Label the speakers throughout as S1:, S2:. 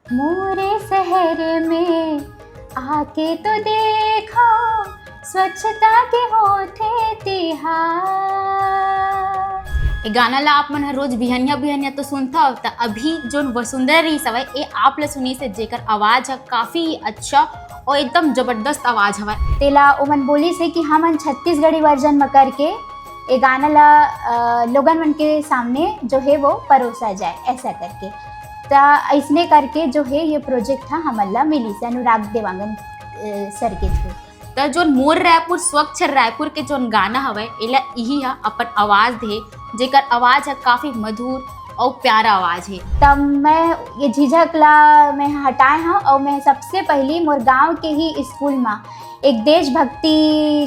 S1: मोरे शहर में आके तो देखो स्वच्छता के होते तिहार।
S2: ए गाना ला आप मन हर रोज बिहनिया बिहनिया तो सुनता हो त अभी जोन वसुंधरा रही सवय ए आप ला सुनी से जेकर आवाज है काफी अच्छा और एकदम जबरदस्त आवाज हवा।
S1: तेला ओमन बोली से कि हमन छत्तीसगढ़ी वर्जन में करके ये गाना ला लोगन मन के सामने जो है वो परोसा जाए ऐसा करके। तो इसने करके जो है ये प्रोजेक्ट था हमला मिली से अनुराग देवांगन सर के थ्रू।
S2: त जोन मोर रायपुर स्वच्छ रायपुर के जोन गाना हवय एला यही है अपन आवाज दे जेकर आवाज है काफी मधुर और प्यारा आवाज है।
S1: तब मैं ये झिझक ला मैं हटाए हाँ और मैं सबसे पहली मोर गांव के ही स्कूल में एक देशभक्ति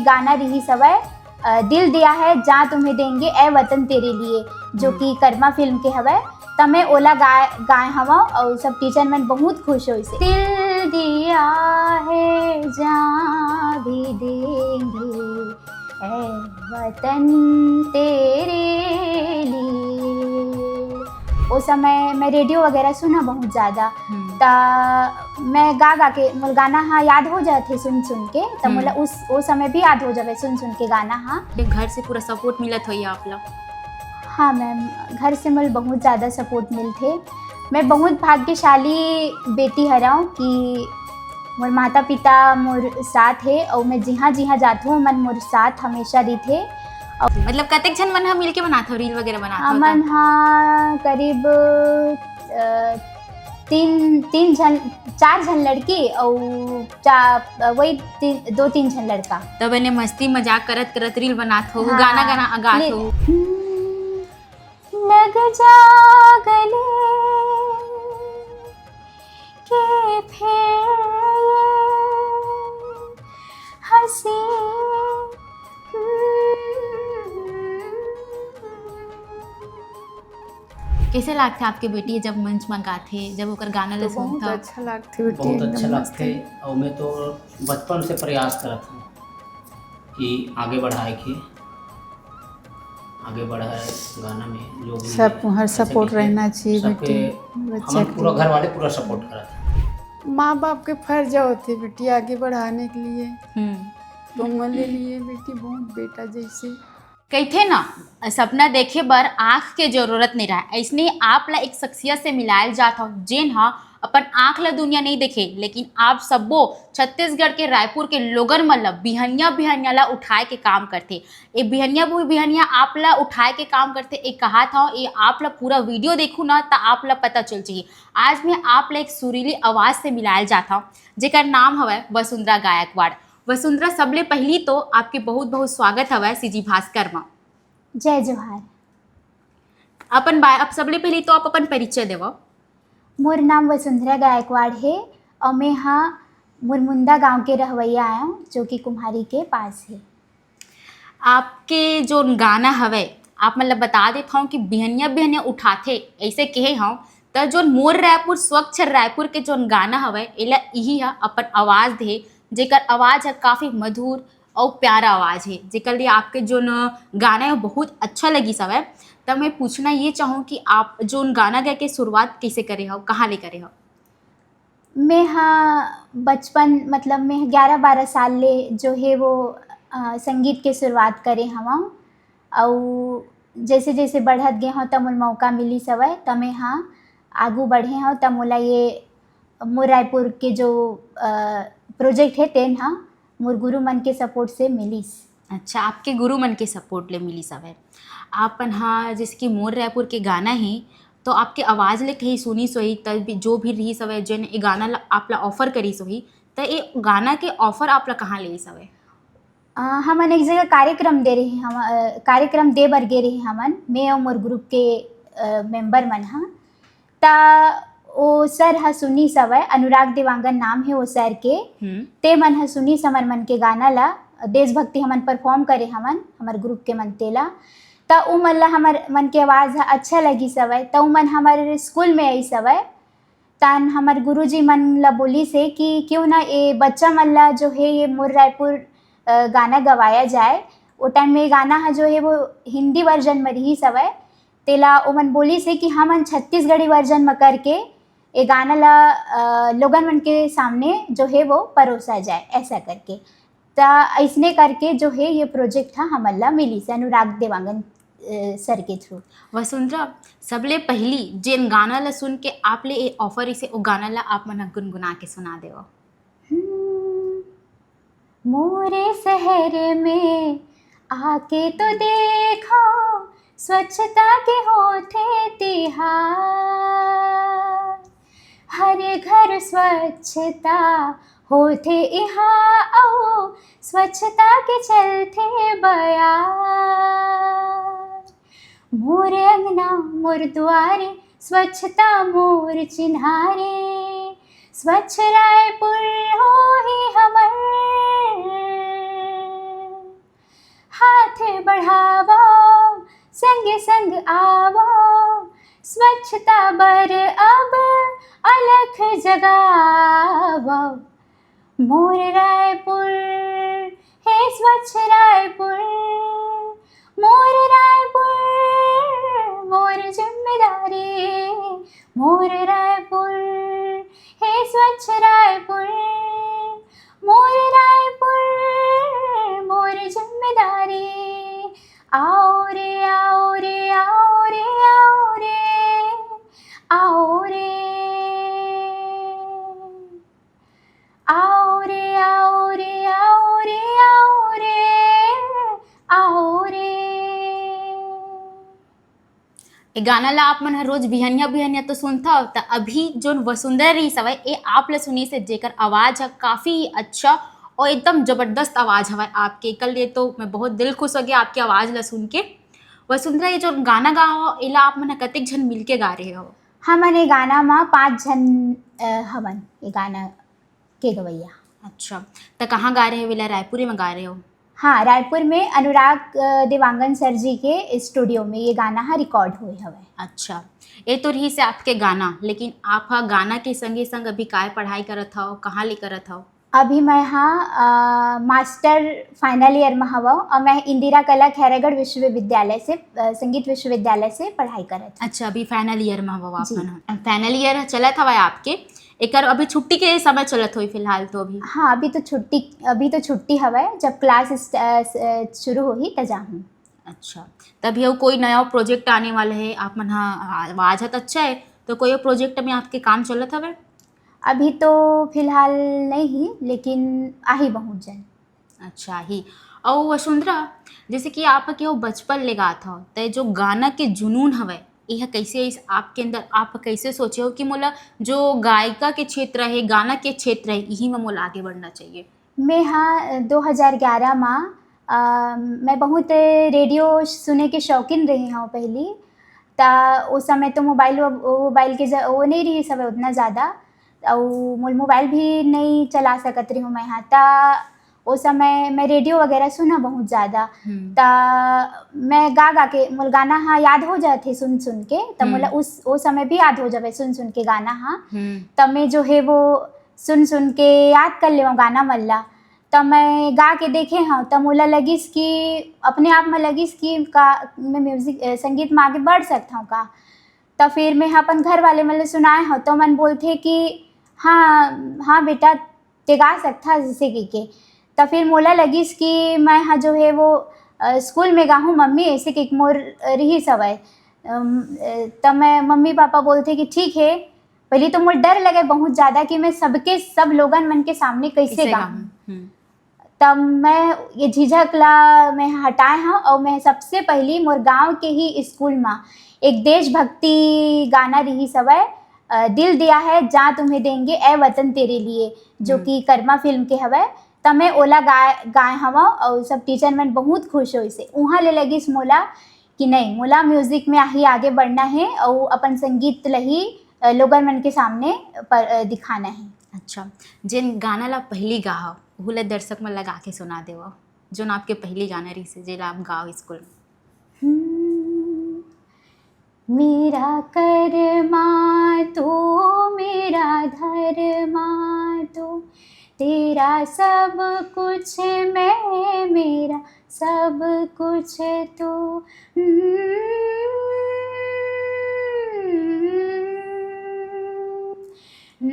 S1: गाना रही सवय दिल दिया है जहाँ तुम्हें देंगे ए वतन तेरे लिए जो कि कर्मा फिल्म के हवय। तब मैं ओला गाए हवा और सब टीचर मन बहुत खुश हो से। दिल दिया है जहाँ भी देंगे ए वतन तेरे लिए। उस समय मैं रेडियो वगैरह सुना बहुत ज़्यादा ता मैं गा के मोल गाना हाँ याद हो जाते सुन के तब मोला उस समय भी याद हो जावे सुन के गाना हाँ।
S2: घर से पूरा सपोर्ट मिलत हो आप लोग?
S1: हाँ मैम, घर से मुझे बहुत ज़्यादा सपोर्ट मिलते। मैं बहुत भाग्यशाली बेटी हराऊँ कि मोर माता पिता मोर साथ है और मैं जहाँ जाती हूँ मन मोर साथ हमेशा रही थे।
S2: और मतलब कतेक जन मन मिल के बनाते हो रील वगैरह बनाते हो?
S1: मन हाँ करीब 4 जन लड़की और वही 2-3 जन लड़का।
S2: तब इन्हें मस्ती मजाक करत रील बनाते हो? हाँ, गाना गाते हो?
S1: लग जा गले के फिर हंसी
S2: कैसे लगते आपके बेटी जब मंच में गाते जब ओकर गाना ला सुनता?
S3: बहुत अच्छा लगते बेटी,
S4: बहुत अच्छा लगते। और मैं तो बचपन से प्रयास करत हूँ कि आगे बढ़ाए गाना में जो भी
S3: सब हर सपोर्ट रहना चाहिए बेटी
S4: बच्चे पूरा घर वाले पूरा सपोर्ट करते हैं।
S3: माँ बाप के फर्ज होते बेटी आगे बढ़ाने के लिए तो ले लिए बेटी बहुत बेटा जैसे
S2: कहते ना सपना देखे बर आँख के जरूरत नहीं रहा। ऐसने आप ला एक शख्सियत से मिलायल जात हो जेन हा अपन आँख ला दुनिया नहीं देखे लेकिन आप सबो छत्तीसगढ़ के रायपुर के लोगन मन ला बिहनिया ला उठाए के काम करते। ये बिहनिया आप ला उठाए के काम करते। एक कहा था ये आप ला पूरा वीडियो देखू ना तो आप ला पता चल चाहिए। आज मैं आप ला एक सुरीली आवाज़ से मिलायल जाता हूँ जेकर नाम हवै वसुंधरा गायकवाड़। वसुंधरा सबले पहली तो आपके बहुत बहुत स्वागत हवै सीजी भास्कर में।
S1: जय जोहार।
S2: अब सबले पहली तो आप अपन परिचय देव।
S1: मोर नाम वसुंधरा गायकवाड़ है और मैं हाँ मुरमुंदा गांव के रहवैया आया हूँ जो कि कुम्हारी के पास है।
S2: आपके जो गाना हवै आप मतलब बता देता हूँ कि बिहनिया उठाते ऐसे कहे हूँ तो जो मोर रायपुर स्वच्छ रायपुर के जो गाना हवै एला यही है अपन आवाज़ दे जेकर आवाज़ है काफ़ी मधुर और प्यारा आवाज़ है जेकर लिए आपके जो गाना है बहुत अच्छा लगी सब है। तब मैं पूछना ये चाहूँ कि आप जो गाना गा के शुरुआत कैसे करे हो, कहाँ ले करे हो?
S1: मैं हाँ बचपन मतलब मैं 11-12 साल ले जो है वो संगीत के शुरुआत करे हवा और जैसे जैसे बढ़त गए हों तब मुझे मौका मिली सवै तब मैं हाँ आगू बढ़े हों तब मोला ये मोर रायपुर के जो प्रोजेक्ट है तेन हाँ मोर गुरु मन के सपोर्ट से मिली।
S2: अच्छा, आपके गुरु मन के सपोर्ट ले मिली सब है। आपन हाँ जैसे कि मोर रायपुर के गाना है तो आपके आवाज़ ले कहीं सुनी सोही तब जो भी रही सब है जन ये गाना आप ला ऑफर करी सोही तो ये गाना के ऑफर आप ला कहाँ ले सब है?
S1: हमन एक जगह कार्यक्रम दे रहे हम कार्यक्रम दे बर गे रहे हमन मैं और मोर ग्रुप के मेंबर मन हाँ ता ओ सर हा सुनी सवै अनुराग देवांगन नाम है वो सर के ते मन हा सुनी समर मन के गाना ला देशभक्ति हमन परफॉर्म करे हमन हमार ग्रुप के मन तेला त उ मन ला हमार मन के आवाज़ अच्छा लगी सवै त उ मन हमारे स्कूल में आई सवै तन हमार गुरुजी मन ला बोली से कि क्यों ना ये बच्चा मन ला जो है ये मोर रायपुर गाना गवाया जाए। वो टाइम में गाना है जो है वो हिंदी वर्जन में रही सवै तेला ओमन बोली से कि हमन छत्तीसगढ़ी वर्जन में करके ये गाना ला लोगन मन के सामने जो है वो परोसा जाए ऐसा करके। तो ऐसने करके जो है ये प्रोजेक्ट हाँ हमला मिली से अनुराग देवांगन सर के थ्रू।
S2: वसुंधरा, सबले पहली जेन गाना ला सुन के आप ले ए ऑफर इसे ओ गाना ला आप मन गुनगुना के सुना देव।
S1: मोरे शहर में आके तो देखो स्वच्छता के होते तिहार, हर घर स्वच्छता होते यहाँ आओ स्वच्छता के चलते बयार। मोर अंगना मोर द्वारे स्वच्छता मोर चिन्हारे, स्वच्छ रायपुर हो ही हमर, हाथ बढ़ावो संगे संग आवो स्वच्छता बर अब अलख जगावो। मोर रायपुर है स्वच्छ रायपुर, मोर रायपुर मोर जिम्मेदारी, मोर रायपुर है स्वच्छ रायपुर, मोर रायपुर मोर जिम्मेदारी। आओ रे आओ रे आओ रे आओ रे आओ रे आओ रे आओ रे आओ रे आओ रे आओ रे।
S2: ए गाना ला आप मन हर रोज बिहनिया बिहनिया तो सुनता हो, तो अभी जो वसुंधरा रही सवय ए आप ला सुनी से जेकर आवाज़ है काफ़ी अच्छा और एकदम ज़बरदस्त आवाज़ हवा आपके, कल ये तो मैं बहुत दिल खुश हो गया आपकी आवाज़ ला सुन के। वसुंधरा, ये जो गाना गा हो एला आप मन कतेक झन मिल के गा रहे हो?
S1: हमन ये गाना में 5 जन हवन ये गाना के गवैया।
S2: अच्छा, तो कहाँ गा रहे हो? विला रायपुर में गा रहे हो?
S1: हाँ, रायपुर में अनुराग देवांगन सर जी के स्टूडियो में ये गाना हाँ रिकॉर्ड हुए हवे।
S2: अच्छा, ये तो रही से आपके गाना, लेकिन आप हाँ गाना के संगे संग अभी काय पढ़ाई करत हो, कहाँ ले करत हो?
S1: अभी मैं हाँ मास्टर फाइनल ईयर में हवा और मैं इंदिरा कला खैरागढ़ विश्वविद्यालय से संगीत विश्वविद्यालय से पढ़ाई करत।
S2: अच्छा, अभी फाइनल ईयर में हवा आप
S1: जी।
S2: मन? फाइनल ईयर चलत हवा आपके, एकर अभी छुट्टी के समय चलत हुई फिलहाल तो अभी?
S1: हाँ, अभी तो छुट्टी हवा, जब क्लास शुरू होगी तब जाऊँ।
S2: अच्छा, तभी अब कोई नया प्रोजेक्ट आने वाला है आप मन हाँ आवाज़ है तो अच्छा है, तो कोई प्रोजेक्ट में आपके काम चलत हवे?
S1: अभी तो फिलहाल नहीं, लेकिन आही बहुत जन।
S2: अच्छा ही। और वसुंधरा, जैसे कि आप केहू बचपन ले गात हो, तो जो गाना के जुनून हवे यह कैसे आपके अंदर आप कैसे सोचे हो कि मोला जो गायिका के क्षेत्र है, गाना के क्षेत्र है, यही में मोला आगे बढ़ना चाहिए?
S1: मैं हाँ 2011 में मैं बहुत रेडियो सुने के शौकीन रही हूँ पहले। ता उस समय तो मोबाइल के वो नहीं रही सब उतना ज़्यादा, और मोबाइल भी नहीं चला सकत रही हूँ मैं यहाँ। ता उस समय मैं रेडियो वगैरह सुना बहुत ज़्यादा। ता मैं गा के मोल गाना हाँ याद हो जाते सुन के, तब मोला उस समय भी याद हो जावे सुन के गाना हाँ। तब मैं जो है वो सुन के याद कर ले गाना मल्ला, तब मैं गा के देखे हाँ, तब मोला लगिस कि अपने आप में लगिस कि का मैं म्यूज़िक संगीत में आगे बढ़ सकता हूँ का। तब फिर मैं अपन घर वाले मतलब सुनाए हाँ, तो मन बोलते कि हाँ बेटा ते गा सकता जैसे के। तब फिर मोला लगिस कि मैं हाँ जो है वो स्कूल में गाहूँ मम्मी ऐसे कि मोर रही सवय। तब मैं मम्मी पापा बोलते कि ठीक है। पहले तो मुझे डर लगे बहुत ज़्यादा कि मैं सब लोगन मन के सामने कैसे गाऊँ। तब मैं ये झिझक ला मैं हटाए हाँ, और मैं सबसे पहली मोर गांव के ही स्कूल में एक देशभक्ति गाना रही सवय, दिल दिया है जहाँ तुम्हें देंगे ए वतन तेरे लिए, जो कि कर्मा फिल्म के हवय। तब मैं ओला गाए हवा और सब टीचर मन बहुत खुश हो इसे। वहाँ ले लगी इस मोला कि नहीं मोला म्यूज़िक में ही आगे बढ़ना है और अपन संगीत लही लोगन मन के सामने पर दिखाना है।
S2: अच्छा, जिन गाना ला पहली गाओ उहले दर्शक मन लगा के सुना देव, जो आपके पहली गाना रही से जेला आप गाओ स्कूल में।
S1: मेरा कर्मा तो मेरा धर्मा तो तेरा सब कुछ मैं मेरा सब कुछ तो। आ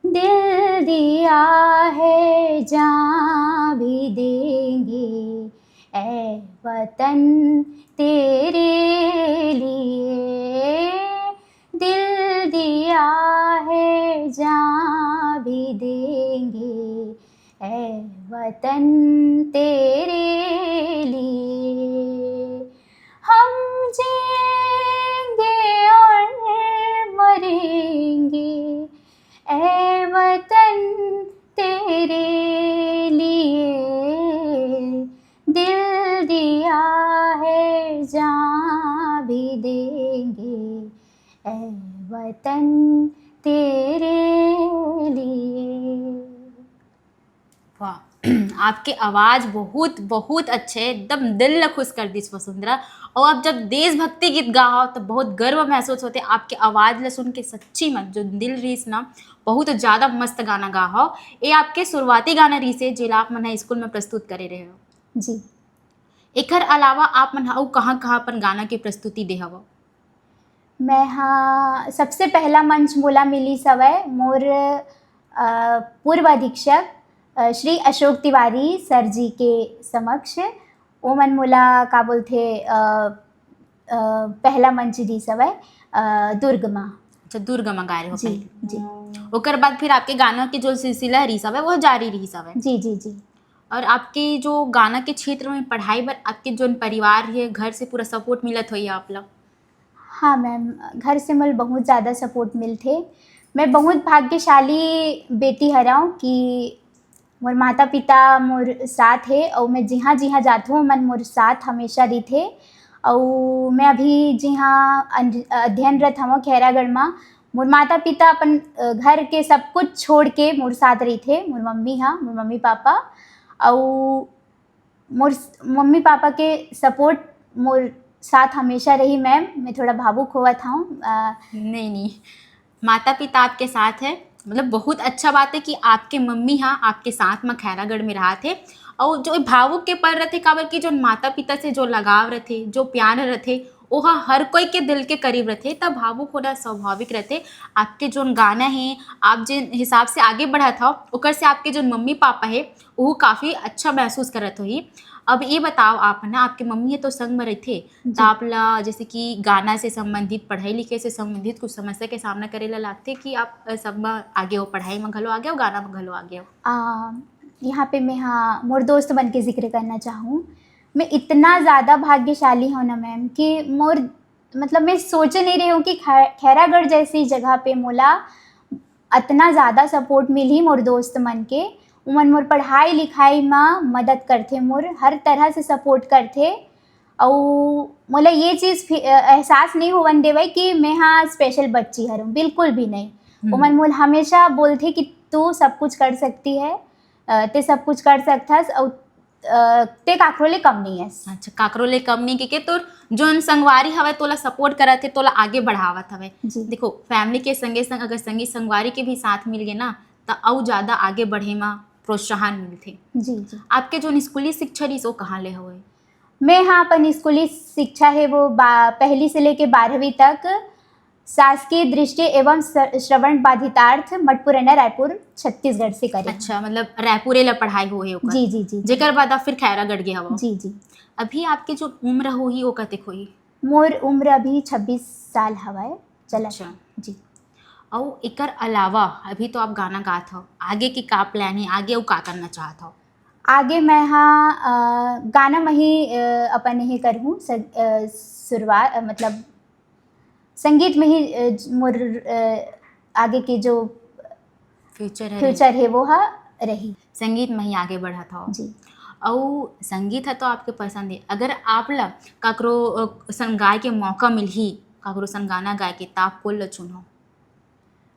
S1: दिल दिया है जान भी देंगे ऐ वतन तेरे लिए, दिल दिया है जान भी देंगे ऐ वतन तेरे लिए, हम जिएंगे और मरेंगे ऐ वतन तेरे लिए, दिल दिया है जान भी देंगे ऐ वतन तेरे लिए।
S2: वाह आपके आवाज़ बहुत बहुत अच्छे, एकदम दिल न खुश कर दी वसुंधरा। और आप जब देशभक्ति गीत गाओ तो बहुत गर्व महसूस होते। आपके आवाज़ ला सुन के सच्ची में जो दिल रहीस ना बहुत ज़्यादा मस्त गाना गाओ। ये आपके शुरुआती गाना रही से जो आप मन स्कूल में प्रस्तुत करे रहे हो।
S1: जी,
S2: एकर अलावा आप मन और कहाँ कहाँ अपन गाना के प्रस्तुति दे हव?
S1: मैं हाँ सबसे पहला मंच मोला मिली सवय मोर पूर्व अधीक्षक श्री अशोक तिवारी सर जी के समक्ष। ओ मन मोला का बोलथे पहला मंच दी सवय दुर्ग माँ।
S2: अच्छा, दुर्ग में गाए रहे हो
S1: जी
S2: पहले।
S1: जी
S2: ओकर बाद फिर आपके गाना की जो सिलसिला रही सब है वो जारी रही सब है।
S1: जी जी जी।
S2: और आपके जो गाना के क्षेत्र में पढ़ाई बर आपके जो परिवार है घर से पूरा सपोर्ट मिलत होई आप लोग?
S1: हाँ मैम, घर से मोल बहुत ज़्यादा सपोर्ट मिलथे। मैं बहुत भाग्यशाली बेटी हरव कि मोर माता पिता मोर साथ है और मैं जिहाँ जिहाँ जात हूँ मन मोर साथ हमेशा रहिथे। और मैं अभी जिहाँ अध्ययनरत हवं खैरागढ़ में, मोर माता पिता अपन घर के सब कुछ छोड़ के मोर साथ रहिथे। मोर मम्मी हाँ, मोर मम्मी पापा और मोर मम्मी पापा के सपोर्ट मोर साथ हमेशा रही। मैम मैं थोड़ा भावुक होवत हूँ।
S2: नहीं नहीं, माता पिता आपके साथ है मतलब बहुत अच्छा बात है कि आपके मम्मी हाँ आपके साथ में खैरागढ़ में रहा थे। और जो भावुक के पर रहते काबर कि जो माता पिता से जो लगाव रहते जो प्यार रहते वह हर कोई के दिल के करीब रहते, तब भावुक होना स्वाभाविक रहते। आपके जो गाना है आप जिन हिसाब से आगे बढ़ा था ओकर से आपके जो मम्मी पापा है वो काफ़ी अच्छा महसूस करत होही। अब ये बताओ आप ना आपके मम्मी है तो संग में रहते तो आप ला जैसे कि गाना से संबंधित पढ़ाई लिखाई से संबंधित कुछ समस्या के सामना करे ला लागते कि आप सब में आगे हो, पढ़ाई में घलो आगे हो, गाना में घलो आगे हो?
S1: यहाँ पे मैं हाँ मोर दोस्त बन के जिक्र करना चाहूँ। मैं इतना ज़्यादा भाग्यशाली हूँ ना मैम कि मोर मतलब मैं सोच नहीं रही हूँ कि खैरागढ़ जैसी जगह पे मोला इतना ज़्यादा सपोर्ट मिली मोर दोस्त मन के। उमन मोर पढ़ाई लिखाई में मदद करथे, मोर हर तरह से सपोर्ट करथे। और मोला ये चीज़ एहसास नहीं होवन देवे कि मैं हाँ स्पेशल बच्ची हरूँ, बिल्कुल भी नहीं। उमन मोल हमेशा बोलथे कि तू सब कुछ कर सकती है, ते सब कुछ कर सकथस और ते काकरो ले कम नहीं है।
S2: अच्छा, काकरो ले कम नहीं के तो जोन संगवारी हवे तोला सपोर्ट करत है, तोला आगे बढ़ावत हवे। देखो फैमिली के संगे संग अगर संगी संगवारी के भी साथ मिल गए ना तो और ज़्यादा आगे बढ़े में प्रोत्साहन मिलते।
S1: जी जी।
S2: आपके जो स्कूली शिक्षा रही वो कहाँ ले हुए?
S1: मैं हाँ अपन स्कूली शिक्षा है वो पहली से लेके 12वीं तक शासकीय दृष्टि एवं श्रवण बाधितार्थ मठपुरैना रायपुर छत्तीसगढ़ से करी।
S2: अच्छा, मतलब रायपुरे ला पढ़ाई हुई ओकर?
S1: जी जी जी।
S2: जेकर बाद आप फिर खैरागढ़ गए हवा?
S1: जी जी।
S2: अभी आपके जो उम्र होही वो कतेक होही?
S1: मोर उम्र अभी 26 साल हवाए चला।
S2: अच्छा
S1: जी।
S2: और एकर अलावा अभी तो आप गाना गात हो, आगे की का प्लान है, आगे वो का करना चाहत हो?
S1: आगे मैं हाँ गाना में ही अपन ही करूँ शुरुआत, मतलब संगीत में ही मोर आगे की जो फ्यूचर है वो हाँ रही,
S2: संगीत में ही आगे बढ़ा था
S1: जी।
S2: और संगीत है तो आपके पसंद है। अगर आप ला काकरो सन गाय के मौका मिलही, काकरो सन गाना गाय के तो आप कोल ला चुनो?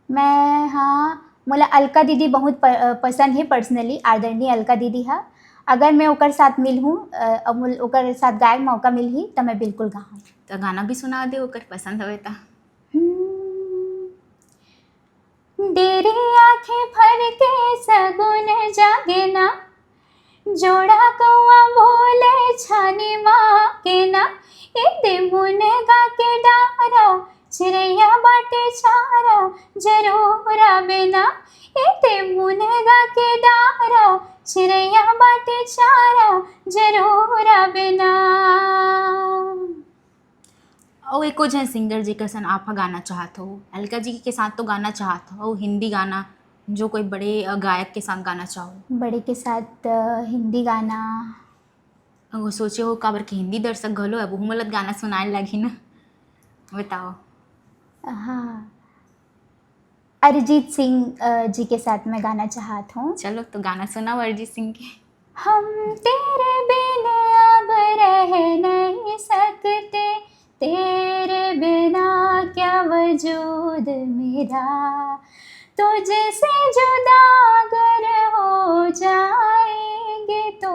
S1: मैं हाँ मोला अलका दीदी बहुत पसंद है पर्सनली, आदरणीय अलका दीदी है। अगर मैं ओकर साथ मिलूँ और ओकर साथ गाय मौका मिलही तो मैं बिल्कुल गाऊँ।
S2: तो गाना भी सुना दे ओकर पसंद हवे ता।
S1: डेरी आँखें भर के सगुन जागे ना, जोड़ा कौआ बोले छाने माँ के ना ए दे मुनगा के डारा चिड़ैया बाटे चारा जरूर आवे ना ए दे मुनगा के डारा चिड़ैया बाटे चारा जरूर आवे ना।
S2: और एको जन सिंगर जी के संग आप गाना चाहत हो, अलका जी के साथ तो गाना चाहत हो, हिंदी गाना जो कोई बड़े गायक के साथ गाना चाहो?
S1: बड़े के साथ हिंदी गाना
S2: वो सोचे हो काबर के हिंदी दर्शक घलो अब हमलत गाना सुनाए लगी ना, बताओ।
S1: हाँ, अरिजीत सिंह जी के साथ मैं गाना चाहत हूँ।
S2: चलो तो गाना सुनाओ अरिजीत सिंह के।
S1: हम तेरे बिन अब रह नहीं सकते, तेरे बिना क्या वजूद मेरा, तुझसे जुदा अगर हो जाएंगे तो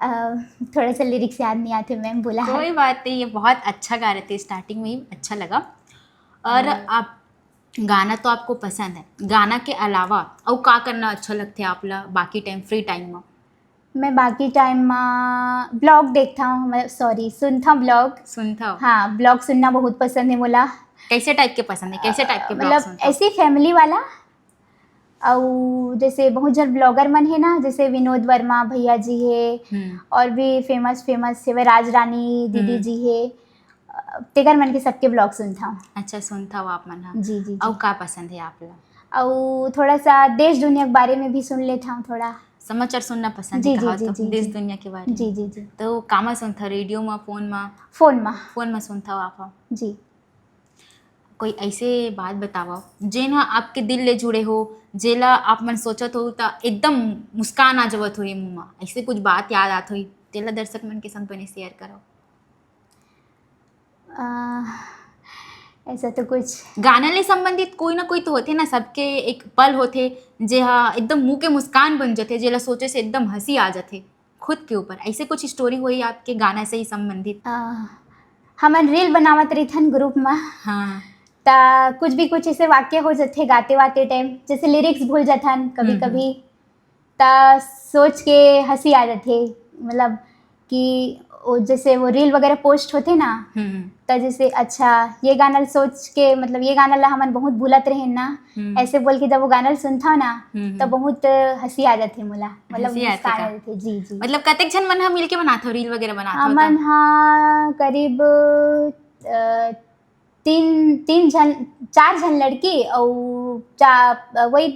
S1: थोड़ा सा लिरिक्स याद नहीं आते मैम, बोला है।
S2: कोई बात नहीं, ये बहुत अच्छा गा रहे थे, स्टार्टिंग में ही अच्छा लगा। और आप गाना तो आपको पसंद है, गाना के अलावा और का करना अच्छा लगता है आपला बाकी टाइम फ्री टाइम में?
S1: मैं बाकी टाइम में ब्लॉग देखता हूँ, मैं सॉरी सुनता हूँ ब्लॉग।
S2: सुनता हो?
S1: हाँ, ब्लॉग सुनना बहुत पसंद है मोला।
S2: कैसे टाइप के पसंद है, कैसे टाइप के ब्लॉग
S1: मतलब
S2: सुनते हो?
S1: ऐसे फैमिली वाला, और जैसे बहुत जन ब्लॉगर मन है ना, जैसे विनोद वर्मा भैया जी है और भी फेमस फेमस है, राज रानी दीदी जी है, तेगर मन के सबके ब्लॉग सुनता हूँ।
S2: अच्छा, सुनता हो आप मन? हाँ।
S1: जी जी
S2: और
S1: जी।
S2: का पसंद है आप लोग?
S1: और थोड़ा सा देश दुनिया के बारे में भी सुन लेता हूँ, थोड़ा
S2: समाचार सुनना पसंद
S1: जी
S2: है?
S1: जी
S2: कहा
S1: जी
S2: तो
S1: जी
S2: देश
S1: जी
S2: दुनिया के बारे में।
S1: जी जी जी।
S2: तो कामा सुनता, रेडियो में, फोन में?
S1: फोन में।
S2: फोन में सुनता हो आप?
S1: जी।
S2: कोई ऐसे बात बताओ जेन हा आपके दिल ले जुड़े हो, जेला आप मन सोचत हो तो एकदम मुस्कान आ जावत हो मुँह में, ऐसे कुछ बात याद आत हो तेला दर्शक मन के संग बने शेयर करो।
S1: ऐसा तो कुछ
S2: गाना ले संबंधित कोई ना कोई तो होते ना, सबके एक पल होते जे हा एकदम मुंह के मुस्कान बन जाते, जेला सोचे से एकदम हंसी आ जाते खुद के ऊपर, ऐसे कुछ स्टोरी हुई आपके गाना से ही संबंधित?
S1: हमन रील बनावत रही ग्रुप में।
S2: हाँ।
S1: ता कुछ ऐसे वाक्य हो जाते गाते वाते टाइम, जैसे लिरिक्स भूल जाथन कभी कभी, ता सोच के हंसी आ जाती, मतलब कि वो जैसे वो रील वगैरह पोस्ट होते ना, तो जैसे अच्छा ये गाना सोच के, मतलब ये गाना ला हमन बहुत भूलत रहे ना, ऐसे बोल के जब वो गाना सुनता हूँ ना तो बहुत हंसी आ जाती मुला, मतलब मुस्कान आ जाती। जी जी।
S2: मतलब कतेक जन मन हा मिलके बनाते हो, रील वगैरह बनाते हो?
S1: हमन हाँ करीब 4 जन लड़की और वही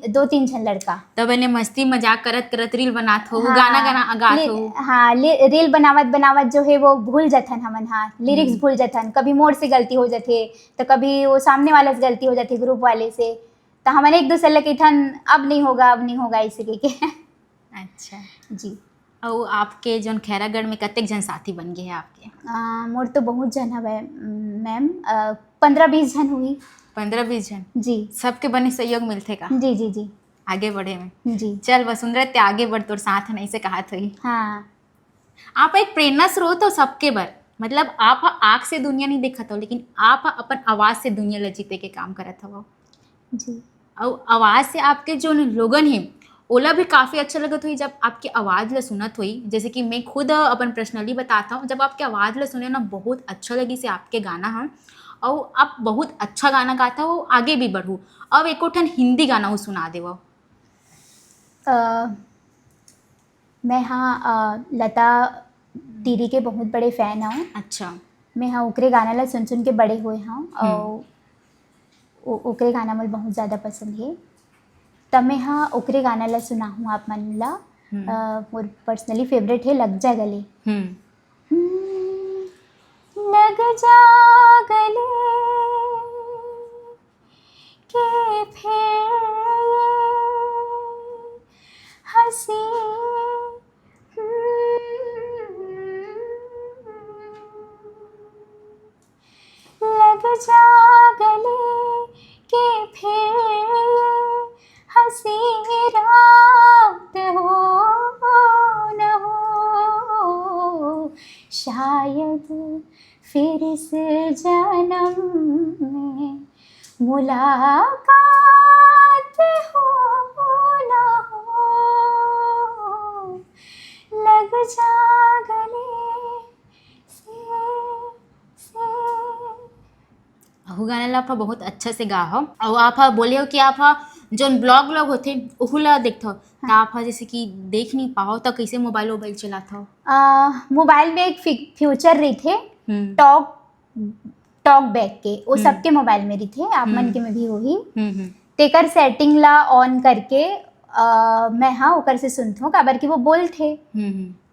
S1: 2-3 जन लड़का।
S2: तब इन्हें मस्ती मजाक करत करत रील बनात हो, गाना गात हो?
S1: हाँ, रील बनावत जो है वो भूल जाथन हमन। हाँ, लिरिक्स भूल जाथन, कभी मोर से गलती हो जाते तो कभी वो सामने वाले से गलती हो जाती, ग्रुप वाले से, तो हमन एक दूसरे लगे ठन अब नहीं होगा इसे के।
S2: अच्छा
S1: जी।
S2: और आपके जौन खैरागढ़ में कतेक जन साथी बन गए हैं आपके?
S1: मोर तो बहुत जन हवे मैम, 15-20 जन हुई।
S2: 15-20 जन? जी। सबके बने सहयोग मिलते का?
S1: जी जी जी।
S2: आगे बढ़े में?
S1: जी।
S2: चल वसुंधरा ते आगे बढ़, तोर साथ नहीं से कहा थी।
S1: हाँ।
S2: आप एक प्रेरणा स्रोत हो सबके बर, मतलब आप आँख से दुनिया नहीं देखत हो, लेकिन आप अपन आवाज़ से दुनिया ल जीते के काम करत हो।
S1: जी।
S2: और आवाज़ से आपके जो लोगन हैं ओला भी काफ़ी अच्छा लगत हुई जब आपकी आवाज़ ला सुनत हुई, जैसे कि मैं खुद अपन पर्सनली बताता हूँ, जब आपकी आवाज़ ला सुने ना बहुत अच्छा लगी से आपके गाना हम, और आप बहुत अच्छा गाना गाता हो, आगे भी बढ़ू। अब एको ठन हिंदी गाना हो सुना दे वो।
S1: मैं हाँ लता दीदी के बहुत बड़े फ़ैन हूँ।
S2: अच्छा।
S1: मैं हाँ ओकरे गाना ला सुन के बड़े हुए हूँ, और ओकरे गाना मुझे बहुत ज़्यादा पसंद है, तब मैं हाँ ओकरे गाना ला सुना हूँ आप मन ला। मोर पर्सनली फेवरेट है लग जा गले। लग जा गले के फिर हंसी लग जा गले के फिर हंसी रात हो न हो, शायद फिर इस जन्म में मुलाकात हो न हो। जागने से
S2: अहू गाना ला आप हा बहुत अच्छा से गा हो और आप हा बोले हो कि आप हा जोन ब्लॉग व्लॉग होते ओहू ला देखते हो तो आप हा जैसे कि देख नहीं पाओ तो कैसे मोबाइल वोबाइल चलाता हो?
S1: मोबाइल में एक फीचर रही थे टॉक टॉक बैक के, वो सबके मोबाइल में रही थे, आप मन के में भी वही तेकर सेटिंग ला ऑन करके मैं हाँ ओकर से सुनत हूँ काबर कि वो बोल थे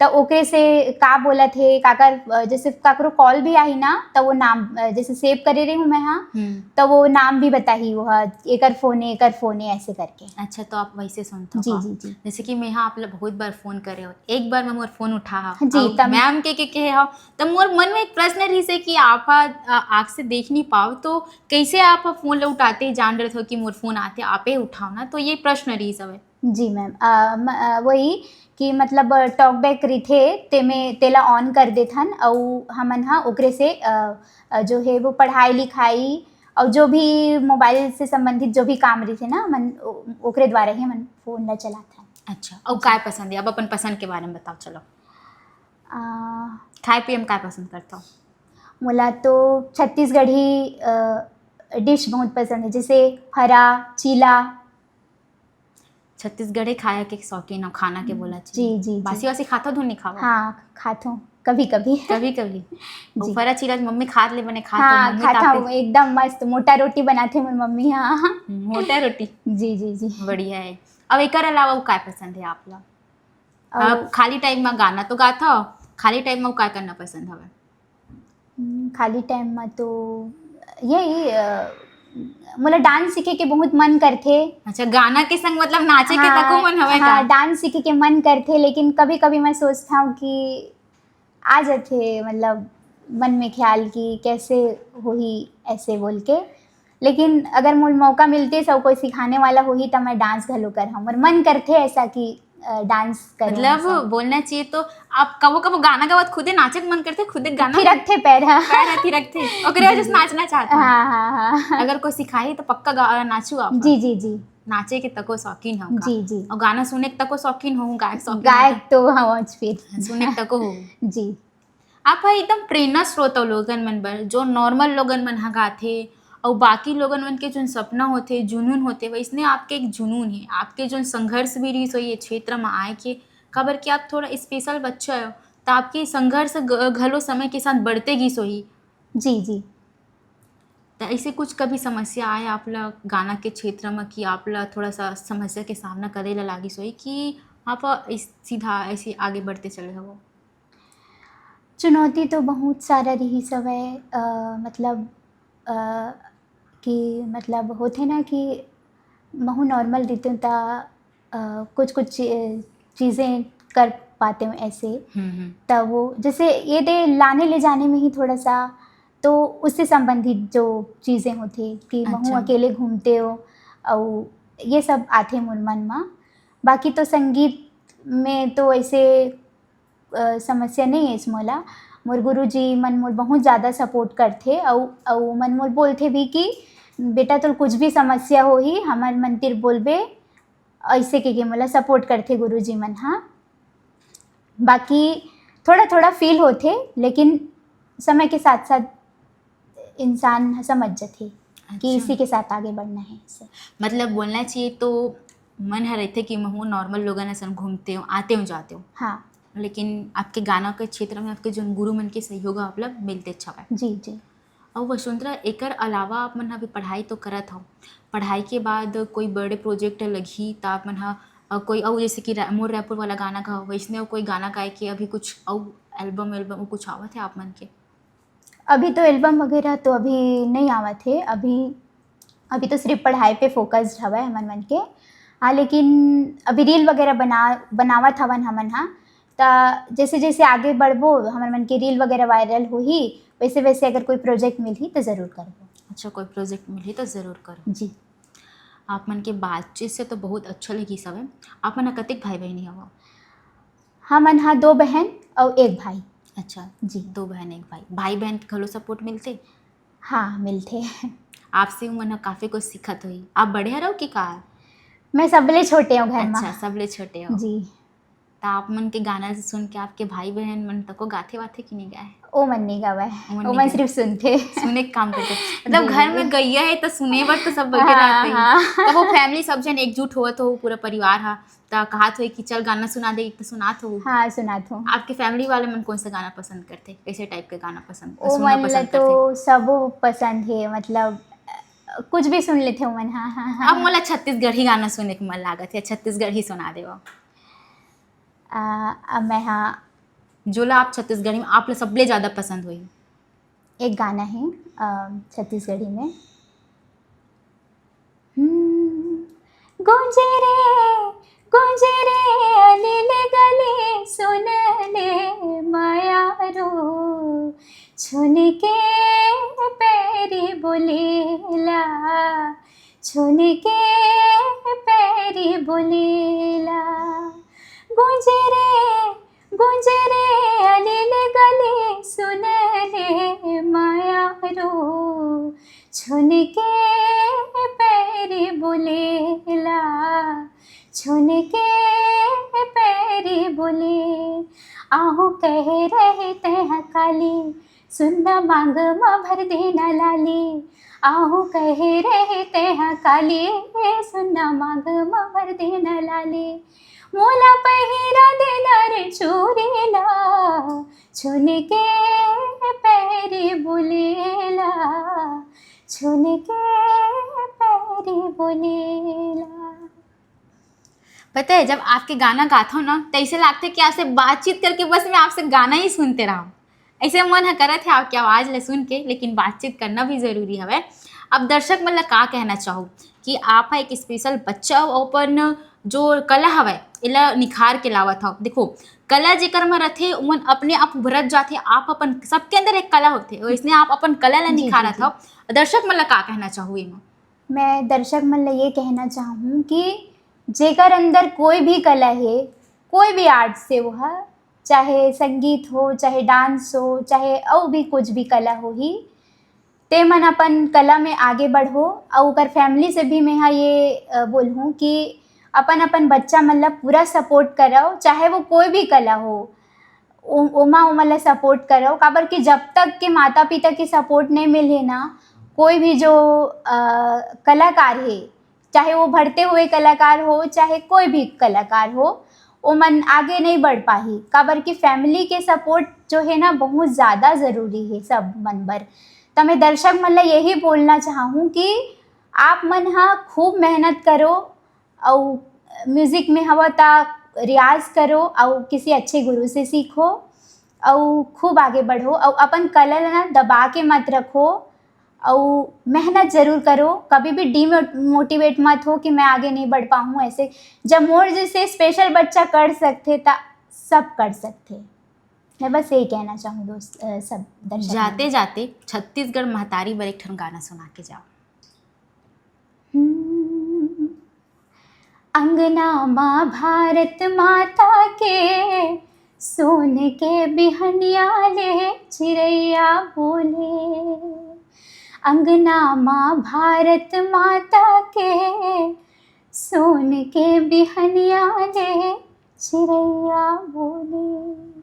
S1: तो ओकरे से का बोला थे काकर जैसे काकरो कॉल भी आई ना तो वो नाम जैसे सेव करे रही हूँ मैं हाँ तो वो नाम भी बताही वो एकर फोन है ऐसे करके।
S2: अच्छा तो आप वैसे सुनते हो
S1: जी
S2: का?
S1: जी जी
S2: जैसे कि मैं हाँ आप लोग बहुत बार फोन करे हो, एक बार मैं मोर फोन उठा
S1: जी, तब-
S2: मैम के हो तो मोर मन में एक प्रश्न रही से कि आप आँख से देख नहीं पाओ तो कैसे आप फोन ला उठाते जान रहे थे कि मोर फोन आते आपे उठाओ ना, तो ये प्रश्न रही सब है।
S1: जी मैम वही कि मतलब टॉक बैक रही थे ते में तेला ऑन कर देथन और हमन हाँ ओकरे से जो है वो पढ़ाई लिखाई और जो भी मोबाइल से संबंधित जो भी काम रही थे ना मन ओकरे द्वारा ही मन फोन ला चलाथन।
S2: अच्छा और काय पसंद है अब अपन पसंद के बारे में बताओ चलो। खाए पिए में काय पसंद करता हो?
S1: मोला तो छत्तीसगढ़ी डिश बहुत पसंद है जैसे हरा चीला।
S2: छत्तीसगढ़ी खाया के शौकीन हो खाना के बोला
S1: जी जी जी।
S2: बासी वासी खाता धुन नहीं खावा?
S1: हाँ खाता हूँ कभी कभी
S2: कभी कभी फरा चीला मम्मी खात ले बने खाता
S1: हाँ
S2: मम्मी
S1: खाता हूँ एकदम मस्त मोटा रोटी बनाते हैं मम्मी हाँ।
S2: मोटा रोटी
S1: जी जी जी
S2: बढ़िया है। अब एक अलावा वो काय पसंद है आप लोग?
S1: और
S2: खाली टाइम में गाना तो गाता हो, खाली टाइम में वो काय करना पसंद हवे?
S1: खाली टाइम में तो यही मोला डांस सीखे के बहुत मन करथे।
S2: अच्छा गाना के संग मतलब नाचे के
S1: हाँ,
S2: तको मन हवे का?
S1: हाँ डांस सीखे के मन करथे लेकिन कभी कभी मैं सोचता हूँ कि आ जाते मतलब मन में ख्याल कि कैसे होही ऐसे बोल के, लेकिन अगर मुझे मौका मिलते सब कोई सिखाने वाला होही तो मैं डांस घलो कर और मन करथे ऐसा कि डांस करूं
S2: मतलब बोलना चाहिए तो आप कबो कबो गाना गावत खुदे नाचे के मन करते खुदे गाना
S1: थिरकथे पैर हाँ
S2: पैर थिरकते ओकरे वजह से नाचना चाहता हूं।
S1: हाँ हाँ
S2: अगर कोई सिखाई तो पक्का नाचू आप?
S1: जी जी जी
S2: नाचे के तको शौकीन हो का?
S1: जी जी
S2: और गाना सुने के तको शौकीन हो गायक शौकीन
S1: गायक तो हाँ फिर
S2: सुने के तको हो
S1: जी।
S2: आप है एकदम प्रेरणा स्रोत हो लोगन मन बर जो नॉर्मल लोगन मन हा गाथे और बाकी लोगन मन के जो सपना होते जुनून होते वैसने आपके एक जुनून है, आपके जो संघर्ष भी रही सो ये क्षेत्र में आए के खबर कि आप थोड़ा स्पेशल बच्चा हो तो आपके संघर्ष घलो समय के साथ बढ़ते गी सोही।
S1: जी जी
S2: तो ऐसे कुछ कभी समस्या आए आप लोग गाना के क्षेत्र में कि आप लोग थोड़ा सा समस्या के सामना करे ला लागी सोई कि आप सीधा ऐसे आगे बढ़ते चले हो?
S1: चुनौती तो बहुत सारा रही सब है मतलब कि मतलब होते ना कि महू नॉर्मल रहते हूँ तो कुछ कुछ चीज़ें कर पाते हूँ ऐसे तब वो जैसे ये दे लाने ले जाने में ही थोड़ा सा तो उससे संबंधित जो चीज़ें होती कि महू
S2: अच्छा।
S1: अकेले घूमते हो और ये सब आते मोर मन में। बाकी तो संगीत में तो ऐसे समस्या नहीं है इसमोला। मोर गुरुजी मन मोर बहुत ज़्यादा सपोर्ट करते और मन मोर बोलते भी कि बेटा तो कुछ भी समस्या हो ही हमार मंदिर बोलबे ऐसे के मोला सपोर्ट करते गुरुजी मन। हाँ बाकी थोड़ा थोड़ा फील होते लेकिन समय के साथ साथ इंसान समझ जाते कि इसी के साथ आगे बढ़ना है ऐसे।
S2: मतलब बोलना चाहिए तो मन है रहते कि मैं नॉर्मल लोगों ने संग घूमते हूँ आते हूँ जाते हूँ
S1: हाँ
S2: लेकिन आपके गाना के क्षेत्र में आपके जो गुरु मन के सहयोग आप लोग मिलते अच्छा है।
S1: जी जी
S2: और वसुंधरा एकर अलावा आप मन अभी पढ़ाई तो करत हो, पढ़ाई के बाद कोई बड़े प्रोजेक्ट लगी तो आप मन कोई और जैसे कि मोर रैपुर वाला गाना गा वैसने और कोई गाना गाए के अभी कुछ और एल्बम कुछ आवत है आप मन के?
S1: अभी तो एल्बम वगैरह तो अभी नहीं आवा थे, अभी तो सिर्फ पढ़ाई पे फोकस्ड हवा है हमन मन के। हाँ लेकिन अभी रील वगैरह बनावत हवन हमन हाँ तो जैसे जैसे आगे बढ़बो हमन मन के रील वगैरह वायरल होही वैसे वैसे अगर कोई प्रोजेक्ट मिली तो ज़रूर करबो।
S2: अच्छा कोई प्रोजेक्ट मिली तो ज़रूर करो
S1: जी।
S2: आप मन के बातचीत से तो बहुत अच्छा लगी सब है। आप मन कतिक भाई बहनी हवा?
S1: हमन हाँ 2 बहन और 1 भाई।
S2: अच्छा
S1: जी
S2: 2 बहन 1 भाई, भाई बहन घलो सपोर्ट मिलते?
S1: हाँ मिलते
S2: आपसे मन काफ़ी कुछ सीखत हुई। आप बड़े रहो कि का?
S1: मैं सबले छोटे हूँ घर में।
S2: अच्छा सबले छोटे हो
S1: जी
S2: तो आप मन के गाना से सुन के आपके भाई बहन मन तक को गाथे वाथे कि नहीं गाए?
S1: ओ मन नहीं गावा है,
S2: मन
S1: ओ
S2: नहीं
S1: मन
S2: गाए।
S1: सिर्फ सुनते।
S2: सुने के काम करते मतलब
S1: जी,
S2: घर
S1: जी।
S2: में गैया है तो सुने बर तो सब बैठे
S1: हाँ,
S2: रहते
S1: हाँ।
S2: हैं तब वो फैमिली सब जन एकजुट हो तो पूरा परिवार हा तो कहा हो कि चल गाना सुना दे तो सुनात हो।
S1: हाँ सुनात हूँ।
S2: आपके फैमिली वाले मन कौन सा गाना पसंद करते, कैसे टाइप के गाना पसंद
S1: ओ
S2: सुनना
S1: मन
S2: पसंद
S1: तो
S2: करते?
S1: सब पसंद है, मतलब कुछ भी सुन लेते हो मन। हाँ हाँ हाँ।
S2: अब मोला छत्तीसगढ़ी गाना सुने के मन लागत है, छत्तीसगढ़ी सुना देव।
S1: अब मैं, हाँ,
S2: जोला आप छत्तीसगढ़ी में आप सबले ज़्यादा पसंद हुई?
S1: एक गाना है छत्तीसगढ़ी में। गूंजे रे अनिल गले सुन ले माया रो, छुन के पैरी बोलेला, छुन के पैरी बोलेला। गूंजे रे अनिल गले सुन ले माया रो, छुन के पैरी बोलेला, छुन के पैरी बोले। आहू कह रहे तह काली, सुनना मांग मा भर देना लाली। आहू कह रहे तह काली, सुनना मांग मा भर देना लाली। मोला पहिरा देना रे चूड़ीला, छुन के पैरी बोलेला, छुन के पैरी बोलेला।
S2: पता है जब आपके गाना गाता हूँ ना तो ऐसे लगता है कि आपसे बातचीत करके बस मैं आपसे गाना ही सुनते रहा। ऐसे मन है करत है आपकी आवाज़ ले सुन के, लेकिन बातचीत करना भी ज़रूरी है। अब दर्शक मतलब का कहना चाहूँ कि आप एक स्पेशल बच्चा अपन जो कला हवे एला निखार के लावत हव। देखो कला जेकर में रथे उमन अपने आप उभरत जाते, आप अपन सबके अंदर एक कला होते वैसने आप अपन कला ला
S1: जी,
S2: निखारत
S1: जी।
S2: हव। दर्शक मतलब का कहना चाहूँ एमा?
S1: मैं दर्शक मन ला ये कहना चाहूँ कि जेकर अंदर कोई भी कला है, कोई भी आर्ट से वो है, चाहे संगीत हो, चाहे डांस हो, चाहे और भी कुछ भी कला हो ही, ते मन अपन कला में आगे बढ़ो। और ओकर फैमिली से भी मैं यहाँ ये बोलूँ कि अपन अपन बच्चा मतलब पूरा सपोर्ट करो, चाहे वो कोई भी कला हो, ओमा ला सपोर्ट करो। काबर कि जब तक के माता पिता की सपोर्ट नहीं मिले ना, कोई भी जो कलाकार है, चाहे वो बढ़ते हुए कलाकार हो, चाहे कोई भी कलाकार हो, वो मन आगे नहीं बढ़ पाही। काबर कि फैमिली के सपोर्ट जो है ना बहुत ज़्यादा ज़रूरी है सब मन बर। तो मैं दर्शक मन ला यही बोलना चाहूँ कि आप मन हाँ खूब मेहनत करो और म्यूज़िक में हवा ता रियाज करो और किसी अच्छे गुरु से सीखो और खूब आगे बढ़ो और अपन कला ना दबा के मत रखो और मेहनत ज़रूर करो। कभी भी डीमोटिवेट मत हो कि मैं आगे नहीं बढ़ पाऊँ। ऐसे जब मोर जैसे स्पेशल बच्चा कर सकते ता सब कर सकते। मैं बस यही कहना चाहूँ दोस्त सब दर्शक।
S2: जाते जाते छत्तीसगढ़ महतारी बर एक ठन गाना सुना के जाओ।
S1: अंगना माँ भारत माता के, सोन के बिहनिया ले चिड़ैया बोले। अंगना माँ भारत माता के, सोन के बिहनिया ले चिड़ैया बोले।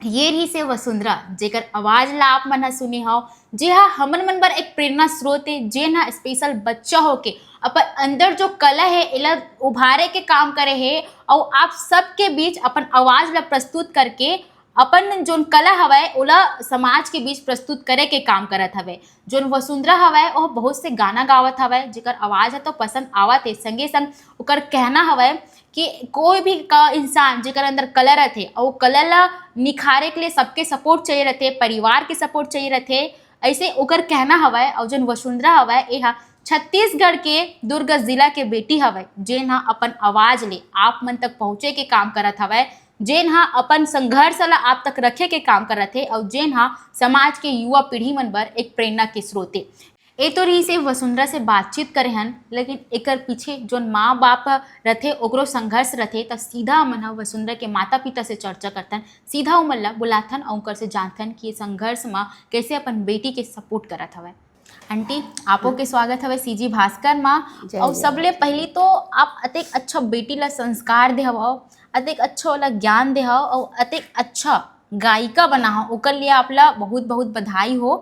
S2: ये रही से वसुंधरा जेकर आवाज ला आप मन सुने हो, जे हा हमन मन बर एक प्रेरणा स्रोत है, जे ना स्पेशल बच्चा हो के अपन अंदर जो कला है एला उभारे के काम करे है और आप सबके बीच अपन आवाज ला प्रस्तुत करके अपन जोन कला हवाए ओला समाज के बीच प्रस्तुत करे के काम करत हवे। जोन वसुंधरा हवाए वो बहुत से गाना गावत हवाए जेकर आवाज है तो पसंद आवत है। संगे संग ओकर कहना हवाए कि कोई भी का इंसान जेकर अंदर कला रहते और कला ला निखारे के लिए सबके सपोर्ट चाहिए रहते, परिवार के सपोर्ट चाहिए रहते। ऐसे ओकर कहना हवाए और जोन वसुंधरा हवाए यह छत्तीसगढ़ के दुर्ग जिला के बेटी हवाए, जेन हा अपन आवाज ले आप मन तक पहुँचे के काम करत हवाए, जेन हा अपन संघर्ष ला आप तक रखे के काम करत है और जेन हा समाज के युवा पीढ़ी मन बर एक प्रेरणा के स्रोत है। ए तो रही से वसुंधरा से बातचीत करे हन, लेकिन एकर पीछे जोन माँ बाप रथे ओकरो संघर्ष रथे तब सीधा मन ह वसुंधरा के माता पिता से चर्चा करतन, सीधा उमन ला बुलाथन और ओकर से जानथन कि ये संघर्ष में कैसे अपन बेटी के सपोर्ट करत हवय। आंटी आपो के स्वागत हवे सीजी भास्कर माँ।
S3: जय
S2: और
S3: जय
S2: सबले पहली तो आप अतेक अच्छा बेटी ला संस्कार देहव, अतेक अच्छा वाला ज्ञान देहव और अतेक अच्छा गायिका बनाओ, ओकर लिए आपला बहुत बहुत बधाई हो।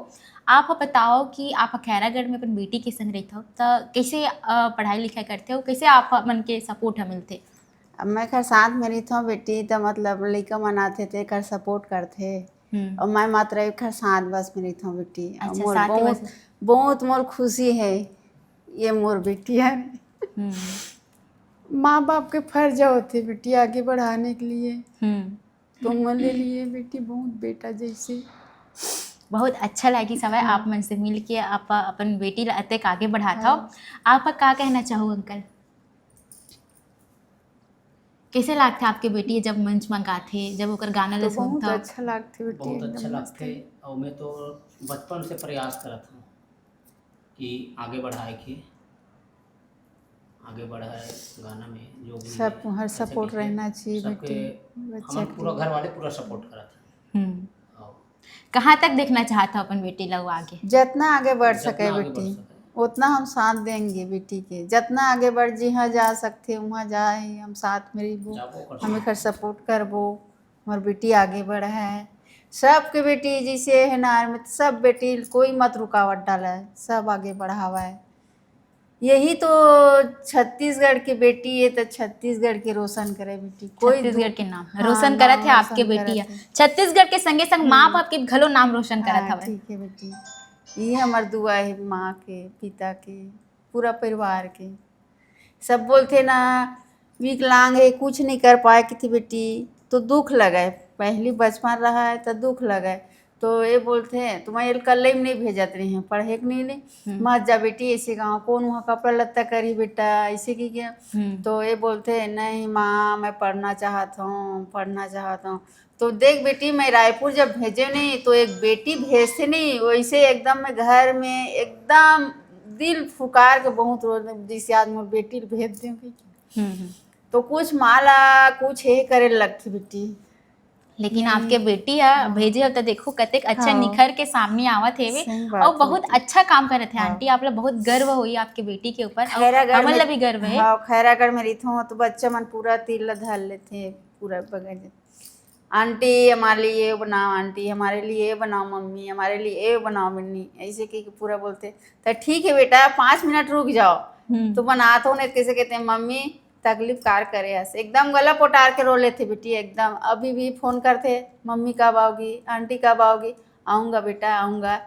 S2: आप हा बताओ कि आप खैरागढ़ में अपन बेटी के संग रहते हो तो कैसे पढ़ाई लिखाई करते हो, कैसे आप मन के सपोर्ट ह मिलते?
S3: अब मैं खैर साथ में रही था बेटी तो मतलब लड़का मनाते थे कर सपोर्ट करते और मैं मात्र एक खैर साथ बस में रही था बेटी और
S2: अच्छा,
S3: मोर
S2: साथ ही
S3: बहुत
S2: बस।
S3: बहुत मोर खुशी है ये मोर बेटी है। माँ बाप के फर्ज होते बेटी आगे बढ़ाने के लिए, तुम ले लिए बेटी बहुत बेटा जैसे।
S2: बहुत अच्छा लगी समय आप मन से मिल के, आप अपन बेटी ला अतेक आगे बढ़ाता हो। आप का कहना चाहो अंकल? कैसे लागते आपके बेटी जब मंच मंगाथे, जब ओकर गाना
S3: तो
S2: ला
S3: बहुत
S2: सुनता?
S3: अच्छा लगते बेटी
S4: बहुत अच्छा
S3: एकदम मस्त
S4: लगते। और मैं तो बचपन से प्रयास करत हूँ कि आगे बढ़ाए के, आगे बढ़ाए गाना में जो भी
S3: सब
S4: है,
S3: हर
S4: ऐसे
S3: सपोर्ट
S4: करके
S3: रहना चाहिए
S4: सबके
S3: बेटी बच्चा
S4: हमारे
S3: के
S4: पूरा
S3: लिए।
S4: घर वाले पूरा सपोर्ट करत हैं। और
S2: कहाँ तक देखना चाहता अपन बेटी ला वो आगे?
S3: जितना आगे बढ़
S4: जितना
S3: सके
S4: आगे बढ़
S3: बेटी
S4: सके।
S3: उतना हम साथ देंगे बेटी के, जितना आगे बढ़ जहाँ जा सकते वहाँ जाए हम साथ में रहिबो,
S4: जाबो कर
S3: हमें कर सपोर्ट करबो, हमार बेटी आगे बढ़े है। सबके बेटी जैसे है ना में सब बेटी कोई मत रुकावट डाले, सब आगे बढ़ावा है। यही तो छत्तीसगढ़ की बेटी है तो छत्तीसगढ़ के रोशन करे बेटी, कोई
S2: छत्तीसगढ़ के नाम
S3: हाँ,
S2: रोशन करत है
S3: नाम
S2: आपके
S3: रोशन
S2: बेटी है।
S3: करत है।
S2: छत्तीसगढ़ के संगे संग माँ बाप के घलो नाम रोशन करत
S3: हाँ,
S2: हवे।
S3: ठीक है बेटी, ये हमार दुआ है माँ के, पिता के, पूरा परिवार के। सब बोलते ना विकलांग है कुछ नहीं कर पाए कि थी बेटी, तो दुख लगे, पहली बचपन रहा है तो दुख लगे। तो ये बोलते हैं तुम्हारे कल में नहीं भेजत रही हैं पढ़े के नहीं मत जा बेटी ऐसे गाँव कौन वहाँ कपड़ा लत्ता करी बेटा ऐसे की क्या। तो ये बोलते हैं नहीं माँ मैं पढ़ना चाहता हूँ, पढ़ना चाहता हूँ। तो देख बेटी मैं रायपुर जब भेजे नहीं तो एक बेटी भेजते नहीं वैसे एकदम मैं घर में एकदम दिल फुकार के बहुत रोज जिसे आज मैं बेटी भेज दूँगी तो कुछ माला कुछ ये करे लगती बेटी।
S2: लेकिन आपके बेटी है भेजे हो तो देखो कतेक अच्छा
S3: हाँ।
S2: निखर के सामने आवत हेवे
S3: सही बात
S2: और बहुत
S3: बेटी।
S2: अच्छा काम करत है
S3: हाँ।
S2: आंटी। आप लोग बहुत गर्व होई आपके बेटी के ऊपर और
S3: खैरागढ़
S2: हमन ला भी
S3: में
S2: गर्व है।
S3: हाँ खैरागढ़ में रही हूँ तो बच्चा मन पूरा तिल ला धर लेते हैं पूरा बगल आंटी हमारे लिए ये बनाओ, आंटी हमारे लिए ये बनाओ, मम्मी हमारे लिए ये बनाओ मम्मी ऐसे कि पूरा बोलते तो ठीक है बेटा 5 मिनट रुक जाओ तो बनाता हूँ। कैसे कहते हैं मम्मी तकलीफ कार करे ऐसे एकदम गला पोटार के रो लेते बेटी एकदम। अभी भी फ़ोन करते मम्मी कब आओगी, आंटी कब आओगी, आऊँगा बेटा आऊँगा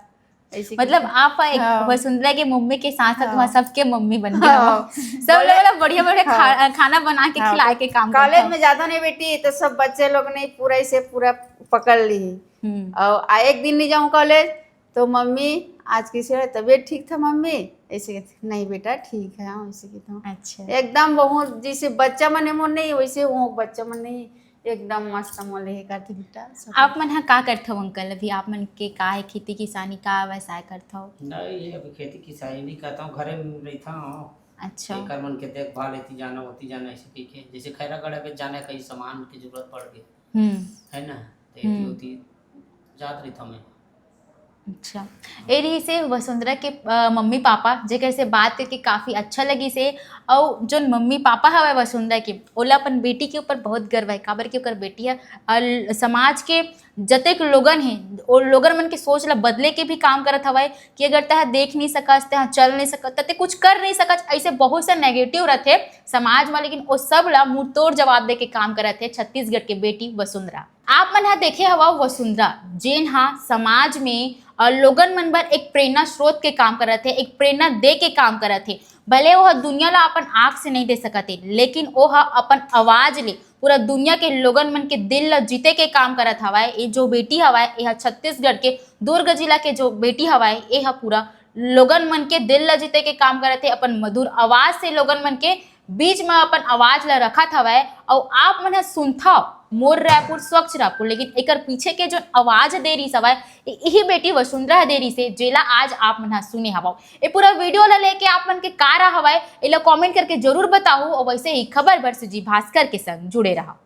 S3: ऐसे।
S2: मतलब आप एक
S3: हाँ।
S2: वसुंधरा के मम्मी के साथ साथ
S3: हाँ।
S2: वहाँ सबके मम्मी बन गए
S3: हाँ।
S2: हो। सब लोग बढ़िया बढ़िया
S3: हाँ।
S2: खाना बना के
S3: हाँ।
S2: खिला के काम करते
S3: कॉलेज
S2: हो।
S3: में ज़्यादा नहीं बेटी तो सब बच्चे लोग ने पूरा इसे पूरा पकड़ ली और एक दिन नहीं जाऊँ कॉलेज तो मम्मी आज किसी तबीयत ठीक था मम्मी ऐसे कहते नहीं बेटा ठीक है हाँ ऐसे कहता हूँ।
S2: अच्छा
S3: एकदम बहुत जैसे बच्चा मन मोन नहीं वैसे वो बच्चा मन नहीं एकदम मस्त मोल है करती बेटा।
S2: आप मन हा का करते हो अंकल? अभी आप मन के का है खेती किसानी का व्यवसाय करते हो?
S4: नहीं ये अभी खेती किसानी नहीं करता हूँ, घरे में रहता हूँ।
S2: अच्छा
S4: एकर मन के देखभाल होती जाना होती जाना ऐसे की के जैसे खैरागढ़ अगर जाना कहीं सामान की जरूरत पड़ गई है ना तो ये होती जात रहता मैं।
S2: अच्छा ए रही से वसुंधरा के मम्मी पापा जेकर से बात करके काफ़ी अच्छा लगी से। और जो मम्मी पापा हवे वसुंधरा के ओला अपन बेटी के ऊपर बहुत गर्व है काबर के ओकर बेटी है समाज के जतेक लोगन है ओ लोगन मन के सोच ला बदले के भी काम करत हवे कि अगर तह देख नहीं सकस तह चल नहीं सकत ते कुछ कर नहीं सकत ऐसे बहुत से नेगेटिव रहते समाज में। लेकिन वो सब ला मुंह तोड़ जवाब दे के काम करत है छत्तीसगढ़ के बेटी वसुंधरा। आप मन हा देखे हवा वसुंधरा जेन हा समाज में लोगन मन बर एक प्रेरणा स्रोत के काम करत है, एक प्रेरणा दे के काम करत है। भले वो दुनिया ला अपन आँख से नहीं दे सकते लेकिन वो अपन आवाज ले पूरा दुनिया के लोगन मन के दिल ला जीते के काम करत हवाए। ये जो बेटी हवाए यह छत्तीसगढ़ के दुर्ग जिला के जो बेटी हवाए यह पूरा लोगन मन के दिल ला जीते के काम करत है। अपन मधुर आवाज से लोगन मन के बीच में अपन आवाज ला रखत हवाए और आप मन सुनथा मोर रायपुर स्वच्छ रायपुर। लेकिन एकर पीछे के जो आवाज दे रही सवाय यही बेटी वसुंधरा दे रही से जेला आज आप मन सुने हवा। ये पूरा वीडियो ला लेके आप मन के का रहा हवाए एला कमेंट करके जरूर बताओ और वैसे ही खबर बर से जी भास्कर के संग जुड़े रहा।